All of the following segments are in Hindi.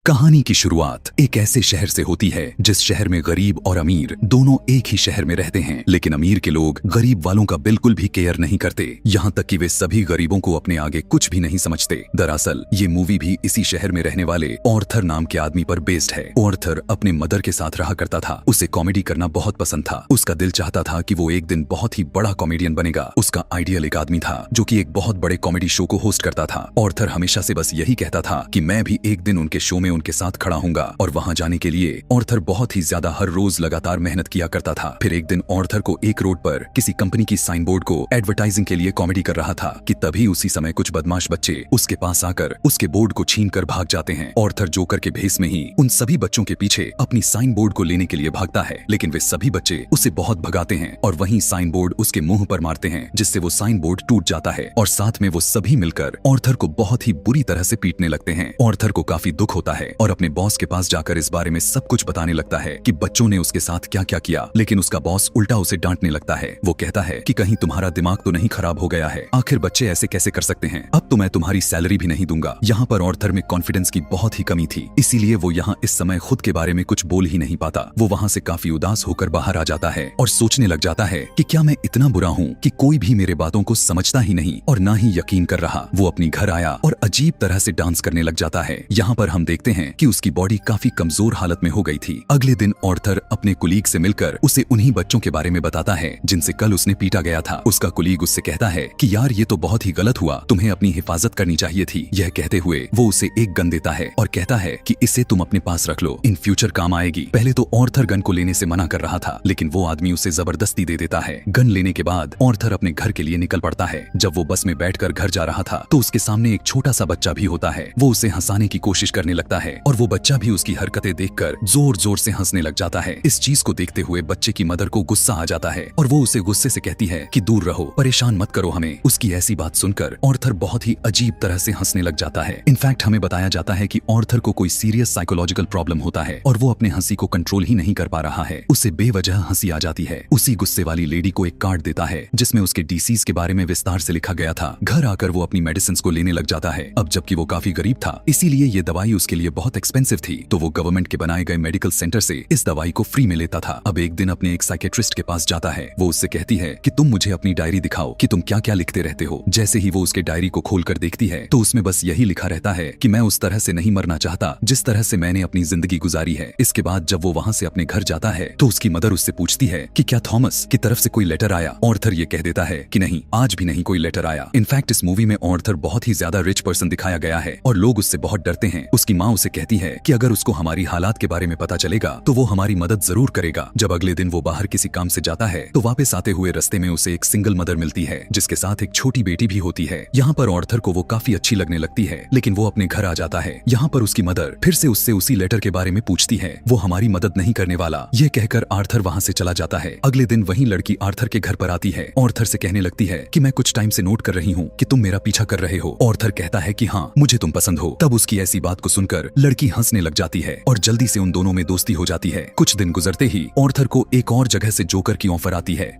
कहानी की शुरुआत एक ऐसे शहर से होती है जिस शहर में गरीब और अमीर दोनों एक ही शहर में रहते हैं, लेकिन अमीर के लोग गरीब वालों का बिल्कुल भी केयर नहीं करते, यहाँ तक कि वे सभी गरीबों को अपने आगे कुछ भी नहीं समझते। दरअसल ये मूवी भी इसी शहर में रहने वाले ऑर्थर नाम के आदमी पर बेस्ड है। ऑर्थर अपने मदर के साथ रहा करता था। उसे कॉमेडी करना बहुत पसंद था। उसका दिल चाहता था कि वो एक दिन बहुत ही बड़ा कॉमेडियन बनेगा। उसका आइडियल एक आदमी था जो कि एक बहुत बड़े कॉमेडी शो को होस्ट करता था। ऑर्थर हमेशा से बस यही कहता था कि मैं भी एक दिन उनके शो में उनके साथ खड़ा हूंगा, और वहां जाने के लिए ऑर्थर बहुत ही ज्यादा हर रोज लगातार मेहनत किया करता था। फिर एक दिन ऑर्थर को एक रोड पर किसी कंपनी की साइन बोर्ड को एडवर्टाइजिंग के लिए कॉमेडी कर रहा था कि तभी उसी समय कुछ बदमाश बच्चे उसके पास आकर उसके बोर्ड को छीन कर भाग जाते हैं। ऑर्थर जोकर के भेस में ही उन सभी बच्चों के पीछे अपनी साइन बोर्ड को लेने के लिए भागता है, लेकिन वे सभी बच्चे उसे बहुत भगाते हैं और वहीं साइन बोर्ड उसके मुंह पर मारते हैं, जिससे वो साइन बोर्ड टूट जाता है और साथ में वो सभी मिलकर ऑर्थर को बहुत ही बुरी तरह से पीटने लगते हैं। ऑर्थर को काफी दुख होता है और अपने बॉस के पास जाकर इस बारे में सब कुछ बताने लगता है कि बच्चों ने उसके साथ क्या क्या किया, लेकिन उसका बॉस उल्टा उसे डांटने लगता है। वो कहता है कि कहीं तुम्हारा दिमाग तो नहीं खराब हो गया है, आखिर बच्चे ऐसे कैसे कर सकते हैं, अब तो मैं तुम्हारी सैलरी भी नहीं दूंगा। यहाँ पर ऑर्थर में कॉन्फिडेंस की बहुत ही कमी थी, इसीलिए वो यहाँ इस समय खुद के बारे में कुछ बोल ही नहीं पाता। वो वहाँ से काफी उदास होकर बाहर आ जाता है और सोचने लग जाता है कि क्या मैं इतना बुरा हूँ कि कोई भी मेरे बातों को समझता ही नहीं और ना ही यकीन कर रहा। वो अपनी घर आया और अजीब तरह से डांस करने लग जाता है। यहाँ पर हम देखते हैं कि उसकी बॉडी काफी कमजोर हालत में हो गई थी। अगले दिन ऑर्थर अपने कुलीग से मिलकर उसे उन्हीं बच्चों के बारे में बताता है जिनसे कल उसने पीटा गया था। उसका कुलीग उससे कहता है कि यार ये तो बहुत ही गलत हुआ, तुम्हें अपनी हिफाजत करनी चाहिए थी। यह कहते हुए वो उसे एक गन देता है और कहता है कि इसे तुम अपने पास रख लो, इन फ्यूचर काम आएगी। पहले तो ऑर्थर गन को लेने से मना कर रहा था, लेकिन वो आदमी उसे जबरदस्ती दे देता है। गन लेने के बाद ऑर्थर अपने घर के लिए निकल पड़ता है। जब वो बस में बैठकर घर जा रहा था तो उसके सामने एक छोटा सा बच्चा भी होता है। वो उसे हंसाने की कोशिश करने लगता है और वो बच्चा भी उसकी हरकतें देखकर जोर जोर से हंसने लग जाता है। इस चीज को देखते हुए बच्चे की मदर को गुस्सा आ जाता है और वो उसे गुस्से से कहती है कि दूर रहो, परेशान मत करो हमें। उसकी ऐसी बात सुनकर ऑर्थर बहुत ही अजीब तरह से हंसने लग जाता है। इनफैक्ट हमें बताया जाता है कि ऑर्थर को कोई सीरियस साइकोलॉजिकल प्रॉब्लम होता है और वो अपने हंसी को कंट्रोल ही नहीं कर पा रहा है। उसे बेवजह हंसी आ जाती है। उसी गुस्से वाली लेडी को एक कार्ड देता है जिसमें उसके डिसीज के बारे में विस्तार से लिखा गया था। घर आकर वो अपनी मेडिसिन को लेने लग जाता है। अब जबकि वो काफी गरीब था, इसीलिए ये दवाई उसके लिए बहुत एक्सपेंसिव थी, तो वो गवर्नमेंट के बनाए गए मेडिकल सेंटर से इस दवाई को फ्री में लेता था। अब एक दिन अपने एक साइकेट्रिस्ट के पास जाता है। वो उससे कहती है कि तुम मुझे अपनी डायरी दिखाओ कि तुम क्या क्या लिखते रहते हो। जैसे ही वो उसके डायरी को खोलकर देखती है तो उसमें बस यही लिखा रहता है कि मैं उस तरह से नहीं मरना चाहता जिस तरह से मैंने अपनी जिंदगी गुजारी है। इसके बाद जब वो वहाँ से अपने घर जाता है तो उसकी मदर उससे पूछती है कि क्या थॉमस की तरफ से कोई लेटर आया। ऑर्थर ये कह देता है कि नहीं, आज भी नहीं कोई लेटर आया। इनफैक्ट इस मूवी में ऑर्थर बहुत ही ज्यादा रिच पर्सन दिखाया गया है और लोग उससे बहुत डरते हैं। उसकी माँ उसे कहती है कि अगर उसको हमारी हालात के बारे में पता चलेगा तो वो हमारी मदद जरूर करेगा। जब अगले दिन वो बाहर किसी काम से जाता है तो वापस आते हुए रास्ते में उसे एक सिंगल मदर मिलती है जिसके साथ एक छोटी बेटी भी होती है। यहाँ पर ऑर्थर को वो काफी अच्छी लगने लगती है, लेकिन वो अपने घर आ जाता है। यहाँ पर उसकी मदर फिर से उससे उसी लेटर के बारे में पूछती है। वो हमारी मदद नहीं करने वाला, ये कहकर आर्थर वहाँ से चला जाता है। अगले दिन वही लड़की आर्थर के घर पर आती है। ऑर्थर से कहने लगती है कि मैं कुछ टाइम से नोट कर रही हूँ कि तुम मेरा पीछा कर रहे हो। ऑर्थर कहता है कि हाँ, मुझे तुम पसंद हो। तब उसकी ऐसी बात को सुनकर लड़की हंसने लग जाती है और जल्दी से उन दोनों में दोस्ती हो जाती है। कुछ दिन गुजरते ही ऑर्थर को एक और जगह से जोकर की ऑफर आती है।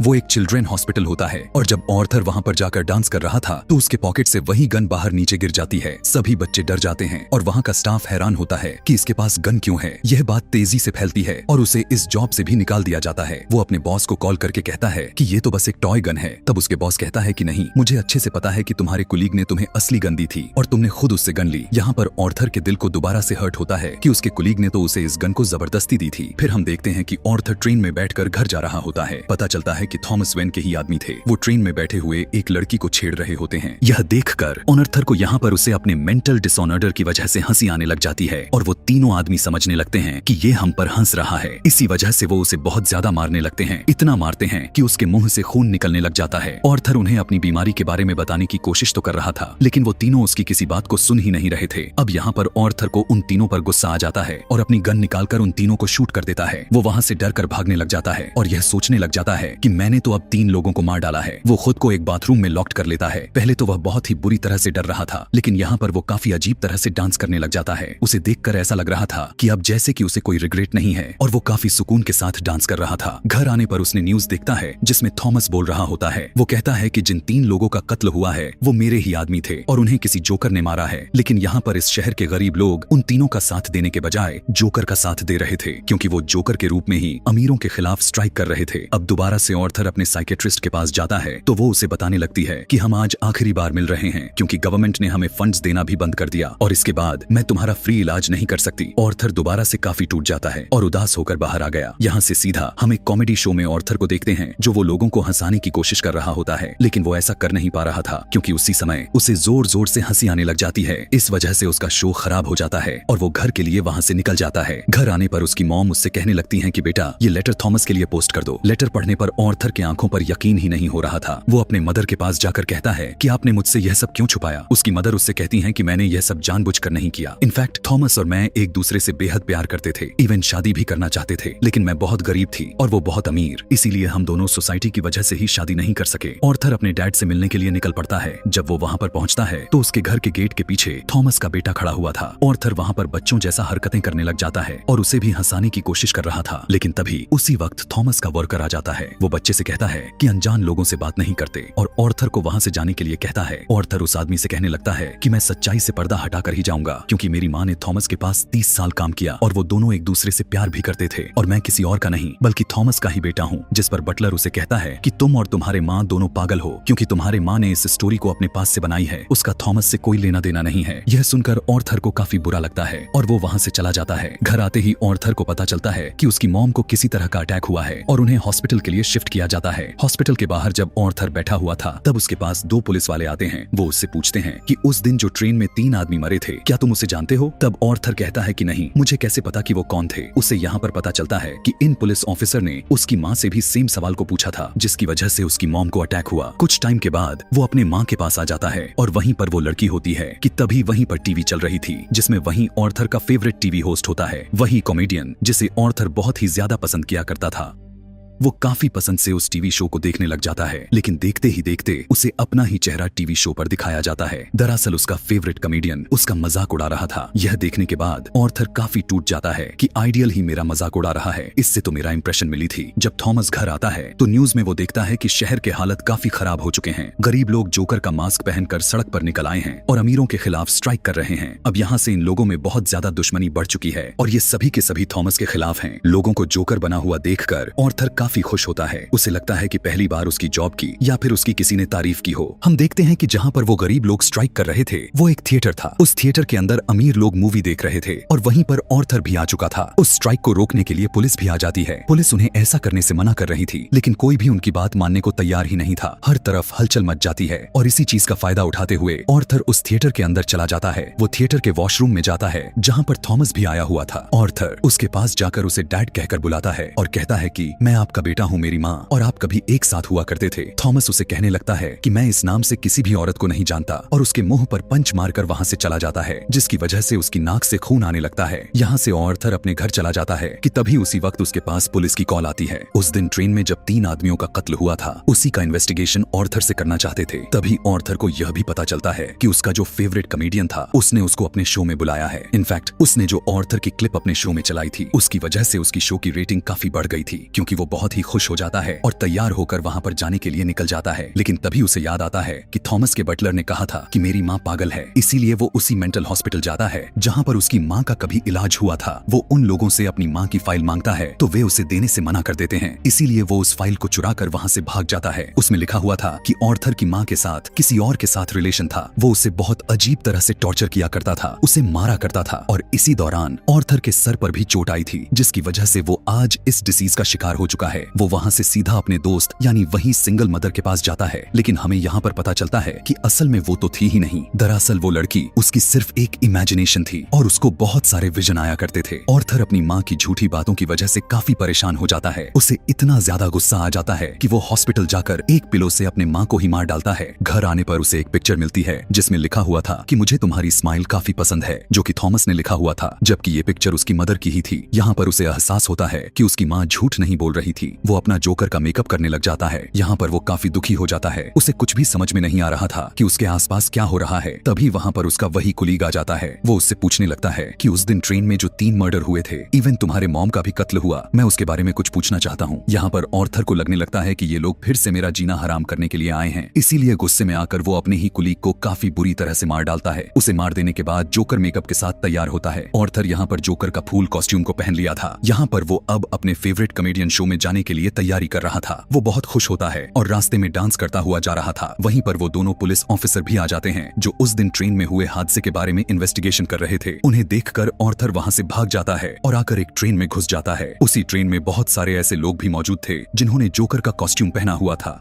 वो एक चिल्ड्रेन हॉस्पिटल होता है और जब ऑर्थर वहाँ पर जाकर डांस कर रहा था तो उसके पॉकेट से वही गन बाहर नीचे गिर जाती है। सभी बच्चे डर जाते हैं और वहाँ का स्टाफ हैरान होता है कि इसके पास गन क्यों है। यह बात तेजी से फैलती है और उसे इस जॉब से भी निकाल दिया जाता है। वो अपने बॉस को कॉल करके कहता है कि ये तो बस एक टॉय गन है। तब उसके बॉस कहता है कि नहीं, मुझे अच्छे से पता है कि तुम्हारे कुलीग ने तुम्हें असली गन दी थी और तुमने खुद उससे गन ली। यहाँ पर ऑर्थर के दिल को दोबारा से हर्ट होता है कि उसके कुलीग ने तो उसे इस गन को जबरदस्ती दी थी। फिर हम देखते हैं कि ऑर्थर ट्रेन में बैठकर घर जा रहा होता है। पता चलता है कि थॉमस वेन के आदमी थे। वो ट्रेन में बैठे हुए एक लड़की को छेड़ रहे होते हैं। यह देखकर ऑर्थर को यहाँ पर उसे अपने मेंटल डिसऑर्डर की वजह से हंसी आने लग जाती है और वो तीनों आदमी समझने लगते हैं कि ये हम पर हंस रहा है। इसी वजह से वो उसे बहुत ज्यादा मारने लगते हैं। इतना मारते हैं कि उसके मुंह से खून निकलने लग जाता है। ऑर्थर उन्हें अपनी बीमारी के बारे में बताने की कोशिश तो कर रहा था, लेकिन वो तीनों उसकी किसी बात को सुन ही नहीं रहे थे। अब यहाँ पर ऑर्थर को उन तीनों पर गुस्सा आ जाता है और अपनी गन निकालकर उन तीनों को शूट कर देता है। वो वहाँ से डर कर भागने लग जाता है और यह सोचने लग जाता है कि मैंने तो अब 3 लोगों को मार डाला है। वो खुद को एक बाथरूम में लॉक्ड कर लेता है। पहले तो वह बहुत ही बुरी तरह से डर रहा था, लेकिन यहाँ पर वो काफी अजीब तरह से डांस करने लग जाता है। उसे देखकर ऐसा लग रहा था कि अब जैसे कि उसे कोई रिग्रेट नहीं है और वो काफी सुकून के साथ डांस कर रहा था। घर आने पर उसने न्यूज देखता है जिसमें थॉमस बोल रहा होता है। वो कहता है कि जिन 3 लोगों का कत्ल हुआ है वो मेरे ही आदमी थे और उन्हें किसी जोकर ने मारा है। लेकिन यहाँ पर इस शहर के गरीब लोग उन तीनों का साथ देने के बजाय जोकर का साथ दे रहे थे, क्योंकि वो जोकर के रूप में ही अमीरों के खिलाफ स्ट्राइक कर रहे थे। अब दोबारा से ऑर्थर अपने साइकेट्रिस्ट के पास जाता है तो वो उसे बताने लगती है कि हम आज आखिरी बार मिल रहे हैं, क्योंकि गवर्नमेंट ने हमें फंड्स देना भी बंद कर दिया और इसके बाद मैं तुम्हारा फ्री इलाज नहीं कर सकती। ऑर्थर दोबारा से काफी टूट जाता है और उदास होकर बाहर आ गया। यहाँ से सीधा हम एक कॉमेडी शो में ऑर्थर को देखते हैं जो वो लोगों को हंसाने की कोशिश कर रहा होता है, लेकिन वो ऐसा कर नहीं पा रहा था क्योंकि उसी समय उसे जोर जोर से हंसी आने लग जाती है। इस वजह से उसका शो खराब हो जाता है और वो घर के लिए वहाँ से निकल जाता है। घर आने पर उसकी मॉम उससे कहने लगती है कि बेटा ये लेटर थॉमस के लिए पोस्ट कर दो। लेटर पढ़ने पर ऑर्थर के आंखों पर यकीन ही नहीं हो रहा था। वो अपने मदर के पास जाकर कहता है कि आपने मुझसे यह सब क्यों छुपाया। उसकी मदर उससे कहती है कि मैंने यह सब जानबूझकर नहीं किया। इनफैक्ट थॉमस और मैं एक दूसरे से बेहद प्यार करते थे, इवन शादी भी करना चाहते थे, लेकिन मैं बहुत गरीब थी और वो बहुत अमीर, इसीलिए हम दोनों सोसाइटी की वजह से ही शादी नहीं कर सके। ऑर्थर अपने डैड से मिलने के लिए निकल पड़ता है। जब वो वहाँ पर पहुँचता है तो उसके घर के गेट के पीछे थॉमस का बेटा खड़ा हुआ था। ऑर्थर वहाँ पर बच्चों जैसा हरकतें करने लग जाता है और उसे भी हंसाने की कोशिश कर रहा था, लेकिन तभी उसी वक्त थॉमस का वर्कर आ जाता है। वो बच्चे से कहता है कि अनजान लोगों से बात नहीं करते और ऑर्थर को वहाँ से जाने के लिए कहता है। ऑर्थर उस आदमी से कहने लगता है कि मैं सच्चाई से पर्दा हटाकर ही जाऊंगा, क्योंकि मेरी माँ ने थॉमस के पास 30 साल काम किया और वो दोनों एक दूसरे से प्यार भी करते थे और मैं किसी और का नहीं बल्कि थॉमस का ही बेटा हूँ। जिस पर बटलर उसे कहता है कि तुम और तुम्हारे माँ दोनों पागल हो, क्योंकि तुम्हारे माँ ने इस स्टोरी को अपने पास से बनाई है, उसका थॉमस से कोई लेना देना नहीं है। यह सुनकर ऑर्थर को काफी बुरा लगता है और वो वहाँ से चला जाता है। घर आते ही ऑर्थर को पता चलता है कि उसकी मॉम को किसी तरह का अटैक हुआ है और उन्हें हॉस्पिटल के लिए शिफ्ट किया जाता है। हॉस्पिटल के बाहर जब ऑर्थर बैठा हुआ था तब उसके पास 2 पुलिस वाले आते हैं। वो उससे पूछते हैं कि उस दिन जो ट्रेन में 3 आदमी मरे थे क्या तुम उसे जानते हो? तब ऑर्थर कहता है कि नहीं, मुझे कैसे पता कि वो कौन थे। उसे यहाँ पर पता चलता है कि इन पुलिस ऑफिसर ने उसकी माँ से भी सेम सवाल को पूछा था, जिसकी वजह से उसकी मॉम को अटैक हुआ। कुछ टाइम के बाद वो अपने माँ के पास आ जाता है और वहीं पर वो लड़की होती है कि तभी वहीं पर टीवी चल रही थी, जिसमें वहीं ऑर्थर का फेवरेट टीवी होस्ट होता है, वही कॉमेडियन जिसे ऑर्थर बहुत ही ज्यादा पसंद किया करता था। वो काफी पसंद से उस टीवी शो को देखने लग जाता है, लेकिन देखते ही देखते उसे अपना ही चेहरा टीवी शो पर दिखाया जाता है। दरअसल उसका फेवरेट कॉमेडियन उसका मजाक उड़ा रहा था। यह देखने के बाद ऑर्थर काफी टूट जाता है कि आइडियल ही मेरा मजाक उड़ा रहा है, इससे तो मेरा इंप्रेशन मिली थी। जब थॉमस घर आता है तो न्यूज में वो देखता है कि शहर के हालत काफी खराब हो चुके हैं। गरीब लोग जोकर का मास्क पहनकर सड़क पर निकल आए हैं और अमीरों के खिलाफ स्ट्राइक कर रहे हैं। अब यहाँ से इन लोगों में बहुत ज्यादा दुश्मनी बढ़ चुकी है और ये सभी के सभी थॉमस के खिलाफ हैं। लोगों को जोकर बना हुआ देखकर ऑर्थर काफी खुश होता है। उसे लगता है कि पहली बार उसकी जॉब की या फिर उसकी किसी ने तारीफ की हो। हम देखते हैं कि जहाँ पर वो गरीब लोग स्ट्राइक कर रहे थे वो एक थिएटर था। उस थिएटर के अंदर अमीर लोग मूवी देख रहे थे और वहीं पर ऑर्थर भी आ चुका था। उस स्ट्राइक को रोकने के लिए पुलिस भी आ जाती है। पुलिस उन्हें ऐसा करने से मना कर रही थी, लेकिन कोई भी उनकी बात मानने को तैयार ही नहीं था। हर तरफ हलचल मच जाती है और इसी चीज का फायदा उठाते हुए ऑर्थर उस थिएटर के अंदर चला जाता है। वो थिएटर के वॉशरूम में जाता है जहाँ पर थॉमस भी आया हुआ था। ऑर्थर उसके पास जाकर उसे डैड कहकर बुलाता है और कहता है कि मैं आपका बेटा हूँ मेरी माँ, और आप कभी एक साथ हुआ करते थे। थॉमस उसे कहने लगता है कि मैं इस नाम से किसी भी औरत को नहीं जानता और उसके मुंह पर पंच मारकर वहाँ से चला जाता है, जिसकी वजह से उसकी नाक से खून आने लगता है। यहाँ से ऑर्थर अपने घर चला जाता है कि तभी उसी वक्त उसके पास पुलिस की कॉल आती है। उस दिन ट्रेन में जब 3 आदमियों का कत्ल हुआ था उसी का इन्वेस्टिगेशन ऑर्थर से करना चाहते थे। तभी ऑर्थर को यह भी पता चलता है कि उसका जो फेवरेट कॉमेडियन था उसने उसको अपने शो में बुलाया है। इनफैक्ट उसने जो ऑर्थर की क्लिप अपने शो में चलाई थी उसकी वजह से उसकी शो की रेटिंग काफी बढ़ गई थी, क्योंकि वो बहुत ही खुश हो जाता है और तैयार होकर वहाँ पर जाने के लिए निकल जाता है। लेकिन तभी उसे याद आता है कि थॉमस के बटलर ने कहा था कि मेरी माँ पागल है, इसीलिए वो उसी मेंटल हॉस्पिटल जाता है जहाँ पर उसकी माँ का कभी इलाज हुआ था। वो उन लोगों से अपनी माँ की फाइल मांगता है तो वे उसे देने से मना कर देते हैं, इसीलिए वो उस फाइल को चुरा कर वहाँ से भाग जाता है। उसमें लिखा हुआ था कि ऑर्थर की माँ के साथ किसी और के साथ रिलेशन था। वो उसे बहुत अजीब तरह से टॉर्चर किया करता था, उसे मारा करता था और इसी दौरान ऑर्थर के सर पर भी चोट आई थी, जिसकी वजह से वो आज इस डिसीज का शिकार हो चुका है। वो वहाँ से सीधा अपने दोस्त यानी वही सिंगल मदर के पास जाता है, लेकिन हमें यहाँ पर पता चलता है कि असल में वो तो थी ही नहीं। दरअसल वो लड़की उसकी सिर्फ एक इमेजिनेशन थी और उसको बहुत सारे विजन आया करते थे। ऑर्थर अपनी माँ की झूठी बातों की वजह से काफी परेशान हो जाता है। उसे इतना ज्यादा गुस्सा आ जाता है कि वो हॉस्पिटल जाकर एक पिलो से अपने माँ को ही मार डालता है। घर आने पर उसे एक पिक्चर मिलती है जिसमें लिखा हुआ था कि मुझे तुम्हारी स्माइल काफी पसंद है, जो कि थॉमस ने लिखा हुआ था, जबकि ये पिक्चर उसकी मदर की ही थी। यहाँ पर उसे एहसास होता है कि उसकी माँ झूठ नहीं बोल रही थी। वो अपना जोकर का मेकअप करने लग जाता है। यहाँ पर वो काफी दुखी हो जाता है। उसे कुछ भी समझ में नहीं आ रहा था कि उसके आसपास क्या हो रहा है। तभी वहाँ पर उसका वही कुलीग आ जाता है। वो उससे पूछने लगता है कि उस दिन ट्रेन में जो 3 मर्डर हुए थे, इवन तुम्हारे मॉम का भी कत्ल हुआ, मैं उसके बारे में कुछ पूछना चाहता हूँ। यहाँ पर ऑर्थर को लगने लगता है कि ये लोग फिर से मेरा जीना हराम करने के लिए आए हैं। इसीलिए गुस्से में आकर वो अपने ही कुलीग को काफी बुरी तरह से मार डालता है। उसे मार देने के बाद जोकर मेकअप के साथ तैयार होता है। ऑर्थर यहाँ पर जोकर का फूल कॉस्ट्यूम को पहन लिया था। यहाँ पर वो अब अपने फेवरेट कॉमेडियन शो में जाने के लिए तैयारी कर रहा था। वो बहुत खुश होता है और रास्ते में डांस करता हुआ जा रहा था। वहीं पर वो दोनों पुलिस ऑफिसर भी आ जाते हैं जो उस दिन ट्रेन में हुए हादसे के बारे में इन्वेस्टिगेशन कर रहे थे। उन्हें देखकर ऑर्थर वहां से भाग जाता है और आकर एक ट्रेन में घुस जाता है। उसी ट्रेन में बहुत सारे ऐसे लोग भी मौजूद थे जिन्होंने जोकर का कॉस्ट्यूम पहना हुआ था।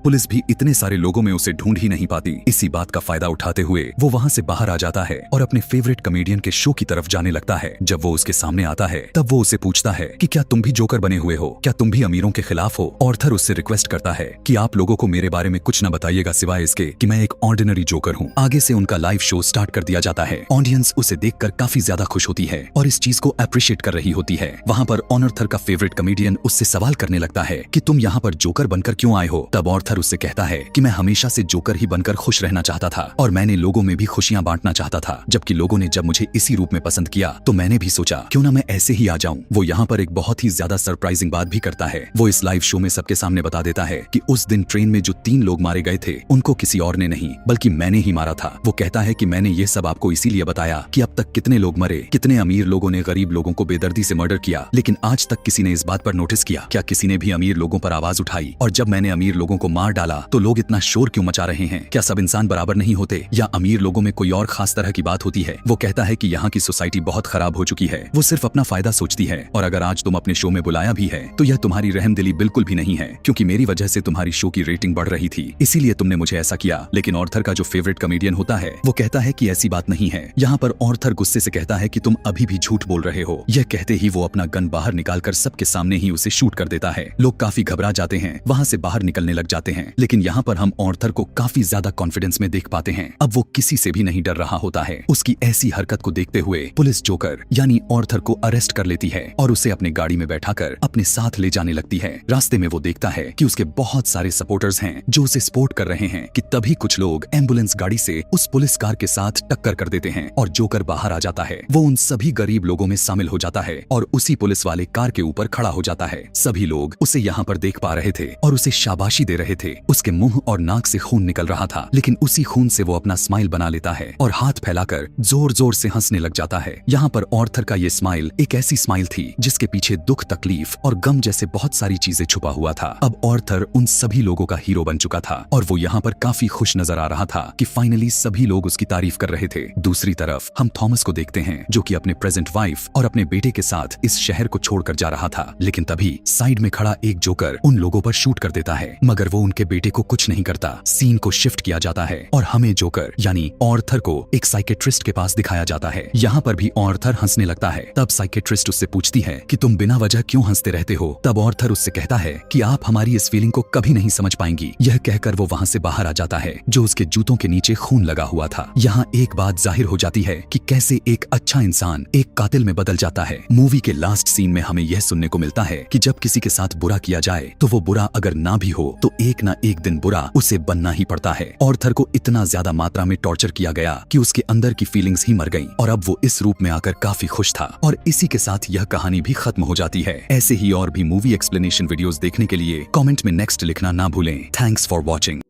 पुलिस भी इतने सारे लोगों में उसे ढूंढ ही नहीं पाती। इसी बात का फायदा उठाते हुए वो वहां से बाहर आ जाता है और अपने फेवरेट कॉमेडियन के शो की तरफ जाने लगता है। जब वो उसके सामने आता है तब वो उसे पूछता है कि क्या तुम भी जोकर बने हुए हो, क्या तुम भी अमीरों के खिलाफ हो। ऑर्थर उससे रिक्वेस्ट करता है कि आप लोगों को मेरे बारे में कुछ न बताइएगा सिवाय इसके कि मैं एक ऑर्डिनरी जोकर हूँ। आगे से उनका लाइव शो स्टार्ट कर दिया जाता है। ऑडियंस उसे देखकर काफी ज्यादा खुश होती है और इस चीज को अप्रिशिएट कर रही होती है। वहाँ पर ऑर्थर का फेवरेट कॉमेडियन उससे सवाल करने लगता है कि तुम यहाँ पर जोकर बनकर क्यों आए हो। तब ऑर्थर उससे कहता है कि मैं हमेशा से जोकर ही बनकर खुश रहना चाहता था और मैंने लोगों में भी खुशियां बांटना चाहता था। जबकि लोगों ने जब मुझे इसी रूप में पसंद किया तो मैंने भी सोचा क्यों ना मैं ऐसे ही आ जाऊं। वो यहाँ पर एक बहुत ही ज्यादा सरप्राइजिंग बात भी करता है। वो इस लाइव शो में सबके सामने बता देता है कि उस दिन ट्रेन में जो 3 लोग मारे गए थे उनको किसी और ने नहीं बल्कि मैंने ही मारा था। वो कहता है कि मैंने ये सब आपको इसीलिए बताया कि अब तक कितने लोग मरे, कितने अमीर लोगों ने गरीब लोगों को बेदर्दी से मर्डर किया, लेकिन आज तक किसी ने इस बात पर नोटिस किया? क्या किसी ने भी अमीर लोगों पर आवाज उठाई? और जब मैंने अमीर लोगों को मार डाला तो लोग इतना शोर क्यों मचा रहे हैं? क्या सब इंसान बराबर नहीं होते या अमीर लोगों में कोई और खास तरह की बात होती है? वो कहता है कि यहाँ की सोसाइटी बहुत खराब हो चुकी है, वो सिर्फ अपना फायदा सोचती है और अगर आज तुम अपने शो में बुलाया भी है तो यह तुम्हारी रहमदिली बिल्कुल भी नहीं है, क्योंकि मेरी वजह से तुम्हारी शो की रेटिंग बढ़ रही थी, इसीलिए तुमने मुझे ऐसा किया। लेकिन ऑर्थर का जो फेवरेट कॉमेडियन होता है वो कहता है कि ऐसी बात नहीं है। यहाँ पर ऑर्थर गुस्से से कहता है कि तुम अभी भी झूठ बोल रहे हो। यह कहते ही वो अपना गन बाहर निकालकर सबके सामने ही उसे शूट कर देता है। लोग काफी घबरा जाते हैं, वहाँ से बाहर निकलने लग जाते हैं। लेकिन यहाँ पर हम ऑर्थर को काफी ज्यादा कॉन्फिडेंस में देख पाते हैं। अब वो किसी से भी नहीं डर रहा होता है। उसकी ऐसी हरकत को देखते हुए पुलिस जोकर यानी ऑर्थर को अरेस्ट कर लेती है और उसे अपने गाड़ी में बैठाकर अपने साथ ले जाने लगती है। रास्ते में वो देखता है कि उसके बहुत सारे सपोर्टर्स हैं जो उसे सपोर्ट कर रहे हैं कि तभी कुछ लोग एम्बुलेंस गाड़ी से उस पुलिस कार के साथ टक्कर कर देते हैं और जोकर बाहर आ जाता है। वो उन सभी गरीब लोगों में शामिल हो जाता है और उसी पुलिस वाले कार के ऊपर खड़ा हो जाता है। सभी लोग उसे यहाँ पर देख पा रहे थे और उसे शाबाशी दे रहे थे। उसके मुंह और नाक से खून निकल रहा था, लेकिन उसी खून से वो अपना स्माइल बना लेता है और हाथ फैलाकर जोर जोर से हंसने लग जाता है। यहाँ पर ऑर्थर का ये स्माइल एक ऐसी स्माइल थी जिसके पीछे दुख, तकलीफ और गम जैसे बहुत सारी चीजें छुपा हुआ था। अब ऑर्थर उन सभी लोगों का हीरो बन चुका था और वो यहाँ पर काफी खुश नजर आ रहा था कि फाइनली सभी लोग उसकी तारीफ कर रहे थे। दूसरी तरफ हम थॉमस को देखते हैं जो कि अपने प्रेजेंट वाइफ और अपने बेटे के साथ इस शहर को छोड़कर जा रहा था। लेकिन तभी साइड में खड़ा एक जोकर उन लोगों पर शूट कर देता है, मगर वो उनके बेटे को कुछ नहीं करता। सीन को शिफ्ट किया जाता है और हमें जोकर यानी ऑर्थर को एक साइकेट्रिस्ट के पास दिखाया जाता है। यहाँ पर भी ऑर्थर हंसने लगता है। तब साइकेट्रिस्ट उससे पूछती है कि तुम बिना वजह क्यों हंसते रहते हो? तब ऑर्थर उससे कहता है कि आप हमारी इस फीलिंग को कभी नहीं समझ पाएंगी। यह कहकर वो वहाँ से बाहर आ जाता है जो उसके जूतों के नीचे खून लगा हुआ था। यहाँ एक बात जाहिर हो जाती है कि कैसे एक अच्छा इंसान एक कातिल में बदल जाता है। मूवी के लास्ट सीन में हमें यह सुनने को मिलता है कि जब किसी के साथ बुरा किया जाए तो वो बुरा अगर ना भी हो तो एक ना एक दिन बुरा उसे बनना ही पड़ता है। ऑर्थर को इतना ज्यादा मात्रा में टॉर्चर किया गया कि उसके अंदर की फीलिंग्स ही मर गईं और अब वो इस रूप में आकर काफी खुश था। और इसी के साथ यह कहानी भी खत्म हो जाती है। ऐसे ही और भी मूवी एक्सप्लेनेशन वीडियोस देखने के लिए कमेंट में नेक्स्ट लिखना ना भूलें। Thanks for watching.